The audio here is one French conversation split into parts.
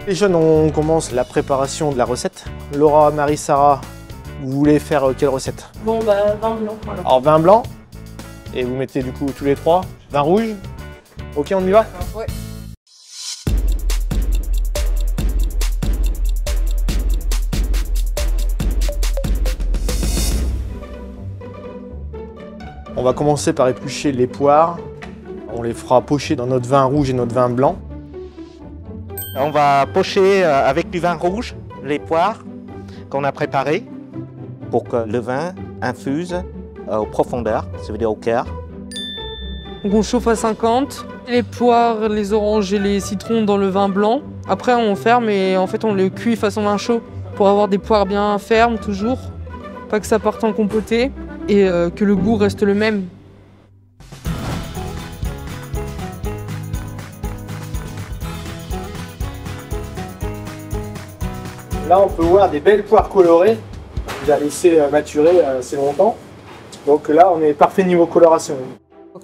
Les jeunes, on commence la préparation de la recette. Laura, Marie, Sarah, vous voulez faire quelle recette? Bon, bah, vin blanc. Voilà. Alors, vin blanc, et vous mettez du coup tous les trois. Vin rouge, ok, on y va? Ouais. On va commencer par éplucher les poires. On les fera pocher dans notre vin rouge et notre vin blanc. On va pocher avec du vin rouge les poires qu'on a préparées pour que le vin infuse aux profondeurs, ça veut dire au cœur. Donc on chauffe à 50, les poires, les oranges et les citrons dans le vin blanc. Après on ferme et en fait on le cuit façon vin chaud pour avoir des poires bien fermes toujours, pas que ça parte en compoté et que le goût reste le même. Là, on peut voir des belles poires colorées. On les a laissées maturer assez longtemps. Donc là, on est parfait niveau coloration.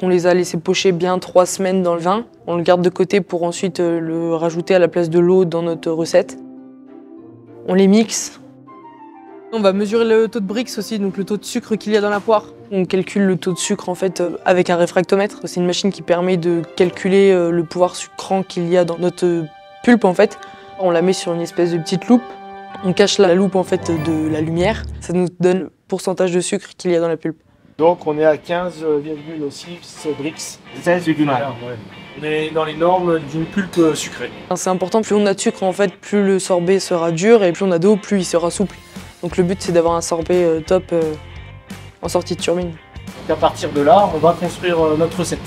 On les a laissés pocher bien 3 semaines dans le vin. On le garde de côté pour ensuite le rajouter à la place de l'eau dans notre recette. On les mixe. On va mesurer le taux de Brix aussi, donc le taux de sucre qu'il y a dans la poire. On calcule le taux de sucre en fait avec un réfractomètre. C'est une machine qui permet de calculer le pouvoir sucrant qu'il y a dans notre pulpe en fait. On la met sur une espèce de petite loupe. On cache la loupe en fait de la lumière. Ça nous donne le pourcentage de sucre qu'il y a dans la pulpe. Donc on est à 15,6 Brix. 16,1. On est dans les normes d'une pulpe sucrée. C'est important, plus on a de sucre en fait, plus le sorbet sera dur et plus on a d'eau, plus il sera souple. Donc le but c'est d'avoir un sorbet top en sortie de turbine. Donc à partir de là, on va construire notre recette.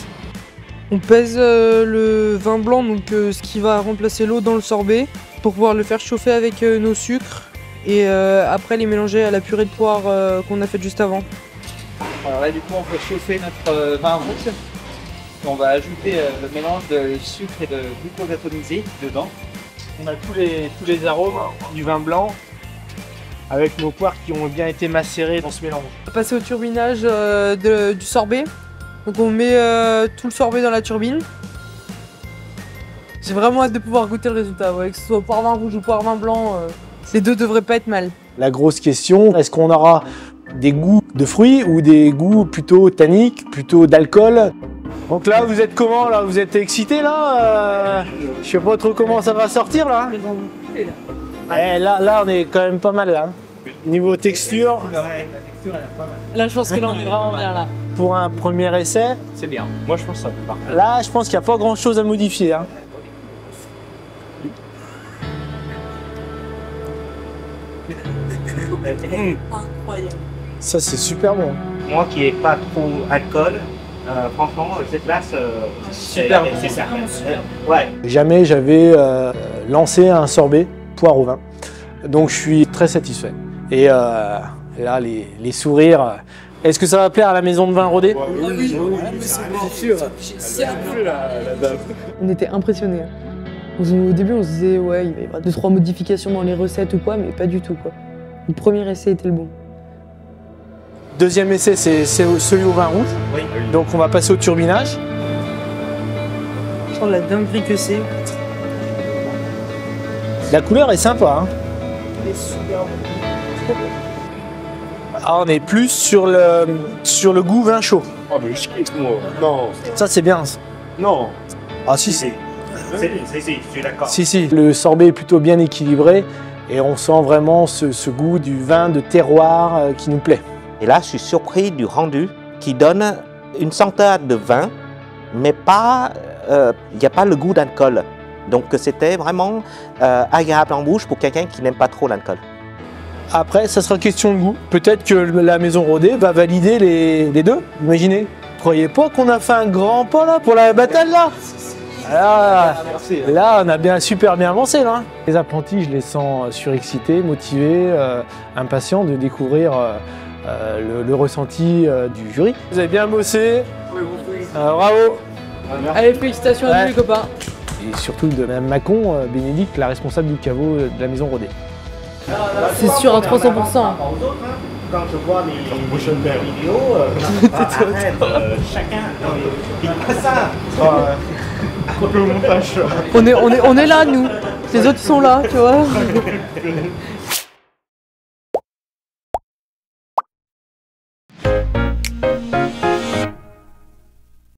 On pèse le vin blanc, donc ce qui va remplacer l'eau dans le sorbet, pour pouvoir le faire chauffer avec nos sucres et après les mélanger à la purée de poire qu'on a faite juste avant. Alors là du coup on fait chauffer notre vin rouge. On va ajouter le mélange de sucre et de glucose atomisé dedans. On a tous les arômes du vin blanc avec nos poires qui ont bien été macérées dans ce mélange. On va passer au turbinage du sorbet. Donc on met tout le sorbet dans la turbine. J'ai vraiment hâte de pouvoir goûter le résultat, ouais, que ce soit poire vin rouge ou poire vin blanc, les deux devraient pas être mal. La grosse question, est-ce qu'on aura des goûts de fruits ou des goûts plutôt tanniques, plutôt d'alcool? Donc là, vous êtes comment là? Vous êtes excité là? Je sais pas trop comment ça va sortir là. Là, on est quand même pas mal là. Niveau texture, Là je pense que là on est vraiment bien là. pour un premier essai, C'est bien. Moi je pense que ça peut partir. là, je pense qu'il n'y a pas grand chose à modifier. Hein. Incroyable. Ça, c'est super bon. Moi qui n'ai pas trop alcool, franchement, cette place, Super bon. c'est ça. Ouais. Jamais j'avais lancé un sorbet poire au vin. Donc je suis très satisfait. Et là, les sourires. Est-ce que ça va plaire à la maison de vin Rodet? Oui, c'est sûr. On était impressionnés. Au début on se disait ouais il va y avoir 2-3 modifications dans les recettes ou quoi, mais pas du tout quoi. Le premier essai était le bon. Deuxième essai, c'est celui au vin rouge. Oui. Donc on va passer au turbinage. Oh la dinguerie que c'est. La couleur est sympa. Hein. Ah, on est plus sur le goût vin chaud. Oh mais je kiffe moi. Non. Ça c'est bien. Non. Ah si, si. Si, je suis d'accord. Si. Le sorbet est plutôt bien équilibré et on sent vraiment ce goût du vin de terroir qui nous plaît. Et là, je suis surpris du rendu qui donne une senteur de vin, mais pas, il n'y a pas le goût d'alcool. Donc c'était vraiment agréable en bouche pour quelqu'un qui n'aime pas trop l'alcool. Après, ça sera question de goût. Peut-être que la maison Rodet va valider les deux. Imaginez. Vous croyez pas qu'on a fait un grand pas là pour la bataille là? Là, on a super bien avancé là. Les apprentis, je les sens surexcités, motivés, impatients de découvrir le ressenti du jury. Vous avez bien bossé. Bravo. Allez, félicitations à tous les copains. Et surtout de Mme Macon, Bénédicte, la responsable du caveau de la maison Rodet. C'est sûr à 300%. Quand je vois les vidéos, chacun, il fait ça. Le montage. On est là nous. Les autres ils sont là, tu vois.